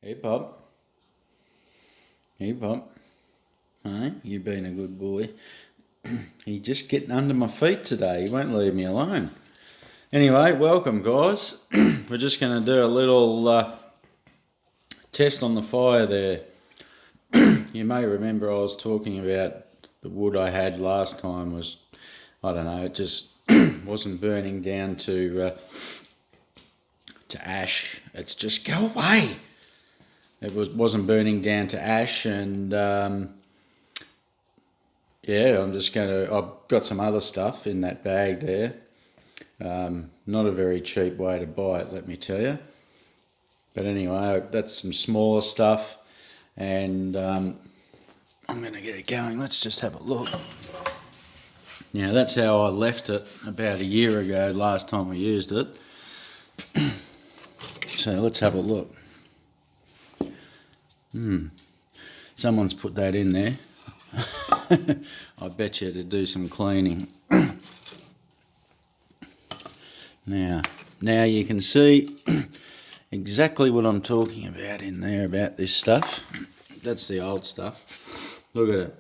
Hey, Pop. Hey, Pop. Hey, you've been a good boy. He's just getting under my feet today. He won't leave me alone. Anyway, welcome, guys. We're just going to do a little test on the fire there. You may remember I was talking about the wood I had last time was, I don't know, it just wasn't burning down to ash. It's just go away. It wasn't burning down to ash, and yeah, I've got some other stuff in that bag there. Not a very cheap way to buy it, let me tell you. But anyway, that's some smaller stuff, and I'm going to get it going. Let's just have a look. Now, that's how I left it about a year ago, last time we used it. So let's have a look. Someone's put that in there. I bet you to do some cleaning. Now you can see exactly what I'm talking about in there about this stuff. That's the old stuff. Look at it.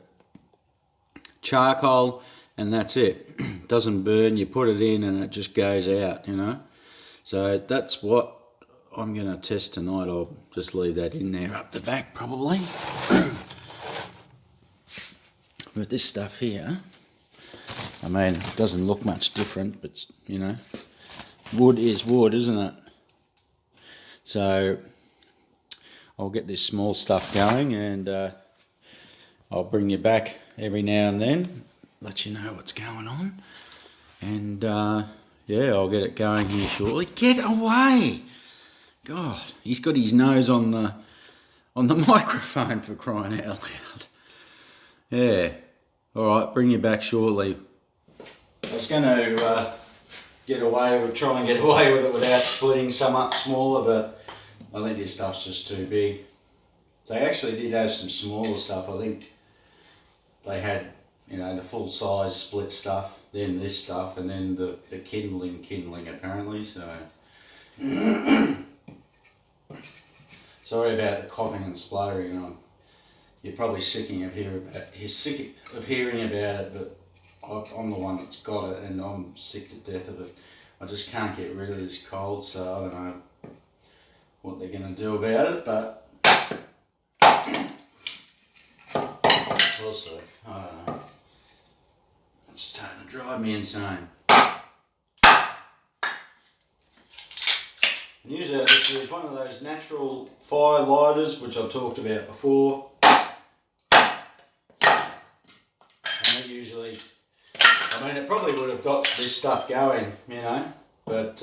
Charcoal, and that's it. Doesn't burn. You put it in and it just goes out, you know. So that's what I'm going to test tonight. I'll just leave that in there up the back probably. But this stuff here, I mean, it doesn't look much different, but you know, wood is wood, isn't it? So I'll get this small stuff going, and I'll bring you back every now and then, let you know what's going on, and yeah, I'll get it going here shortly. Get away! God, he's got his nose on the microphone, for crying out loud. Yeah. Alright, bring you back shortly. I was going to try and get away with it without splitting some up smaller, but I think this stuff's just too big. They actually did have some smaller stuff. I think they had, you know, the full size split stuff, then this stuff, and then the kindling apparently, so. Sorry about the coughing and spluttering. You're probably sick of hearing about it, but I'm the one that's got it, and I'm sick to death of it. I just can't get rid of this cold, so I don't know what they're going to do about it, but we'll see. I don't know. It's starting to drive me insane. And usually this is one of those natural fire lighters, which I've talked about before. Usually, I mean, it probably would have got this stuff going, you know, but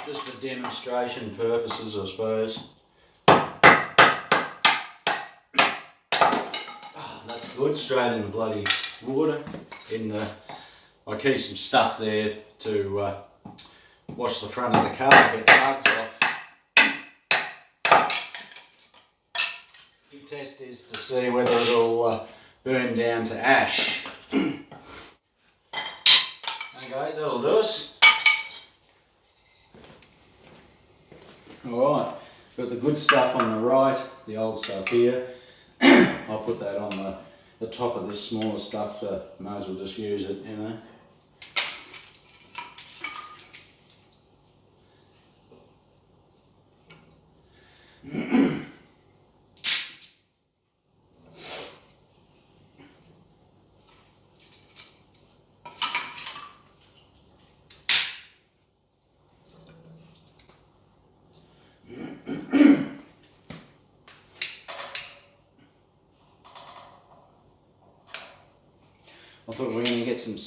just for demonstration purposes, I suppose. Oh, that's good, straight in the bloody water. I keep some stuff there to wash the front of the car, get the bugs off. The test is to see whether it'll burn down to ash. Okay, that'll do us. Alright, got the good stuff on the right, the old stuff here. I'll put that on the top of this smaller stuff, so might as well just use it, you know. I thought we were going to get some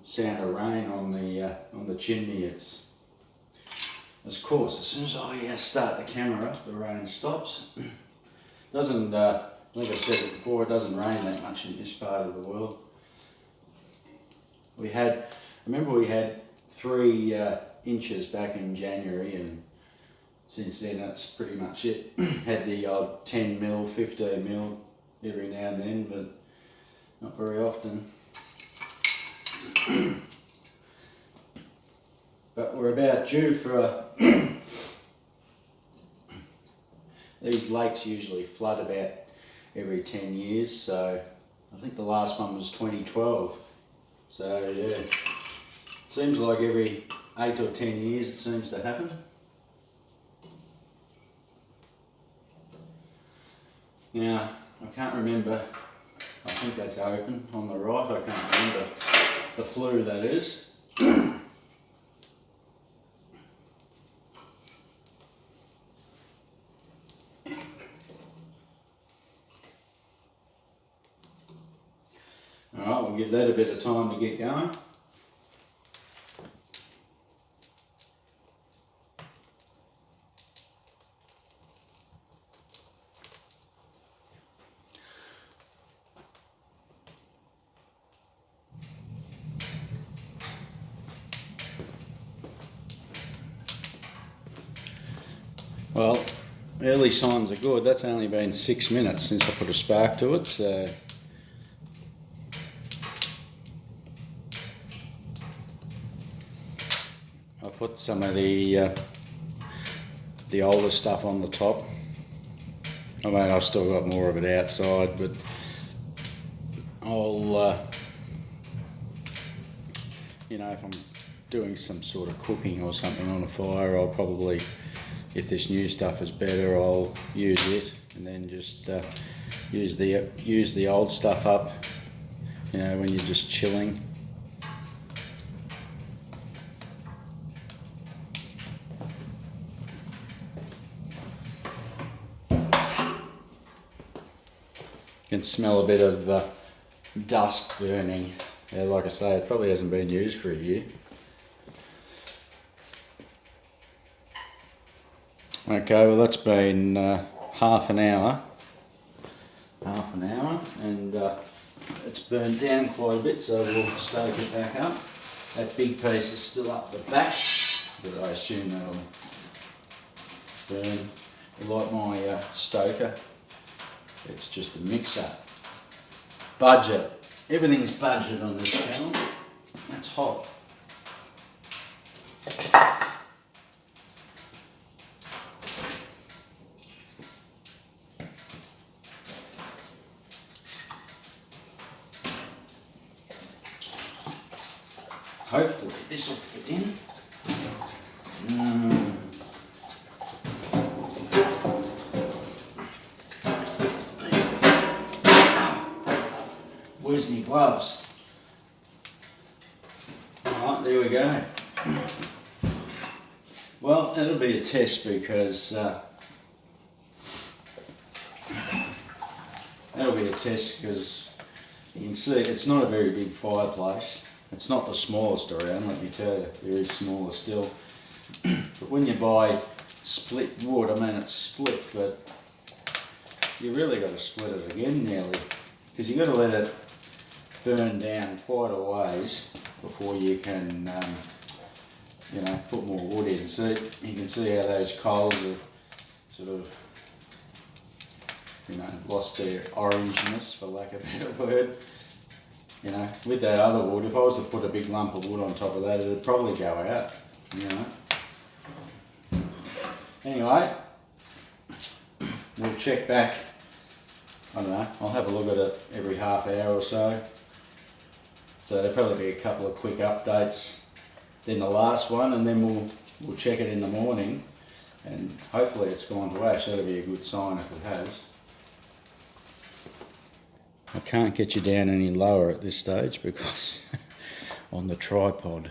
sound of rain on the chimney. It's, of course, as soon as I start the camera up, the rain stops. Doesn't, like I said it before, it doesn't rain that much in this part of the world. I remember we had 3 inches back in January, and since then that's pretty much it. Had the odd 10 mil, 15 mil every now and then, but not very often. But we're about due for These lakes usually flood about every 10 years, so I think the last one was 2012. So yeah, seems like every 8 or 10 years it seems to happen. Now, I can't remember, I think that's open on the right, I can't remember the flue that is. Alright, we'll give that a bit of time to get going. Well, early signs are good. That's only been 6 minutes since I put a spark to it, so I put some of the older stuff on the top. I mean, I've still got more of it outside, but I'll, you know, if I'm doing some sort of cooking or something on a fire, I'll probably, if this new stuff is better, I'll use it, and then just use the old stuff up, you know, when you're just chilling. You can smell a bit of dust burning. Yeah, like I say, it probably hasn't been used for a year. Okay, well that's been half an hour, and it's burnt down quite a bit, so we'll stoke it back up. That big piece is still up the back, but I assume that'll burn. Like my stoker, it's just a mixer. Budget. Everything's budget on this channel. That's hot. Hopefully this will fit in. Where's my gloves? Alright, there we go. Well, it'll be a test because you can see it's not a very big fireplace. It's not the smallest around, let me tell you. There is smaller still. But when you buy split wood, I mean it's split, but you really got to split it again nearly, because you've got to let it burn down quite a ways before you can, you know, put more wood in. So you can see how those coals have sort of, you know, lost their orangeness, for lack of a better word. You know, with that other wood, if I was to put a big lump of wood on top of that, it'd probably go out, you know. Anyway, we'll check back, I don't know, I'll have a look at it every half hour or so. So there'll probably be a couple of quick updates, then the last one, and then we'll check it in the morning, and hopefully it's gone to ash. That'll be a good sign if it has. I can't get you down any lower at this stage because on the tripod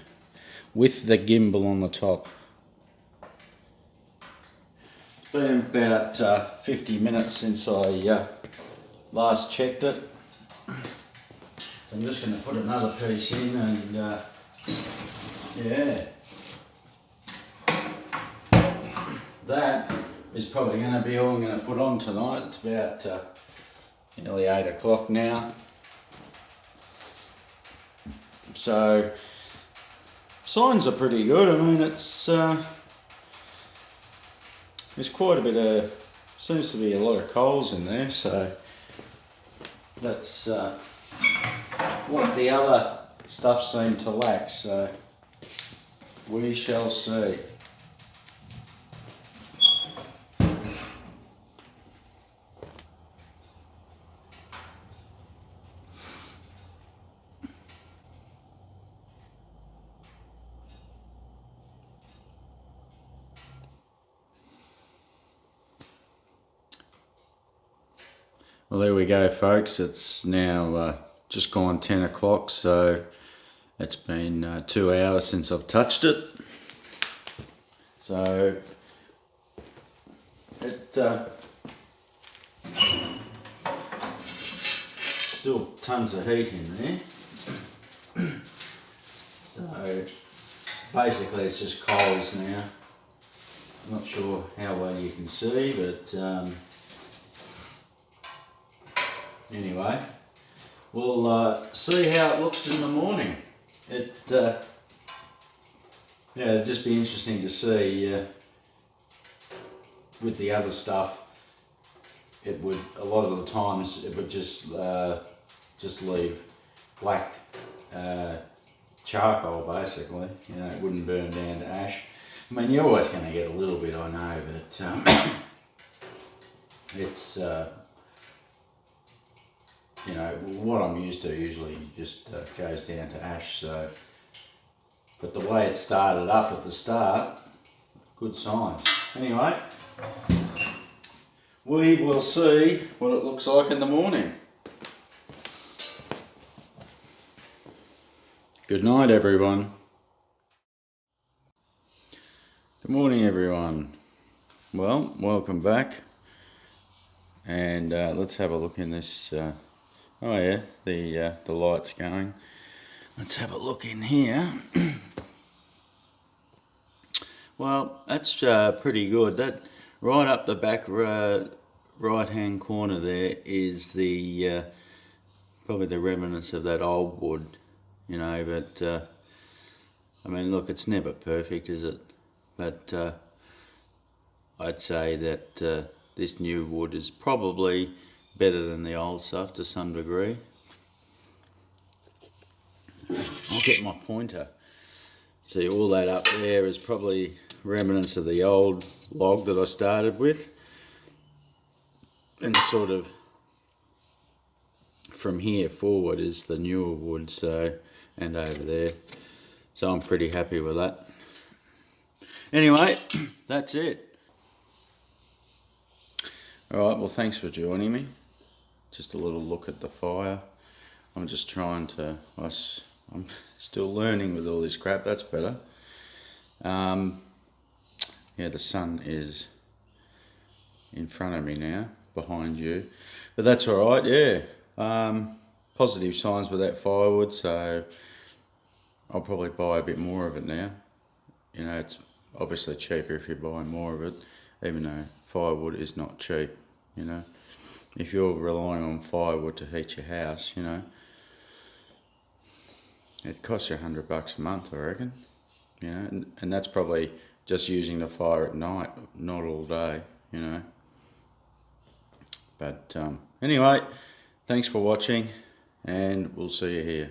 with the gimbal on the top. It's been about 50 minutes since I last checked it. I'm just going to put another piece in, and yeah, that is probably going to be all I'm going to put on tonight. It's about nearly 8 o'clock now, so signs are pretty good. I mean, it's there's quite a bit of, seems to be a lot of coals in there, so that's what the other stuff seemed to lack, so we shall see. Well, there we go, folks. It's now just gone 10 o'clock, so it's been 2 hours since I've touched it. So it still tons of heat in there. So basically it's just coals now. I'm not sure how well you can see, but anyway, we'll see how it looks in the morning. Yeah, it'd just be interesting to see with the other stuff. It would, a lot of the times it would just leave black charcoal basically. You know, it wouldn't burn down to ash. I mean, you're always going to get a little bit, I know, but it's you know, what I'm used to usually just goes down to ash. So, but the way it started up at the start, good signs. Anyway, we will see what it looks like in the morning. Good night, everyone. Good morning, everyone. Well, welcome back. And let's have a look in this. Oh yeah, the light's going. Let's have a look in here. Well, that's pretty good. That right up the back right-hand corner there is the probably the remnants of that old wood, you know. But I mean, look, it's never perfect, is it? But I'd say that this new wood is probably better than the old stuff to some degree. I'll get my pointer. See, all that up there is probably remnants of the old log that I started with. And sort of from here forward is the newer wood, so, and over there. So I'm pretty happy with that. Anyway, that's it. Alright, well, thanks for joining me. Just a little look at the fire. I'm just trying to, I'm still learning with all this crap, that's better. Yeah, the sun is in front of me now, behind you. But that's alright, yeah. Positive signs with that firewood, so I'll probably buy a bit more of it now. You know, it's obviously cheaper if you buy more of it, even though firewood is not cheap, you know. If you're relying on firewood to heat your house, you know, it costs you $100 a month, I reckon. You know, and that's probably just using the fire at night, not all day, you know. But anyway, thanks for watching, and we'll see you here.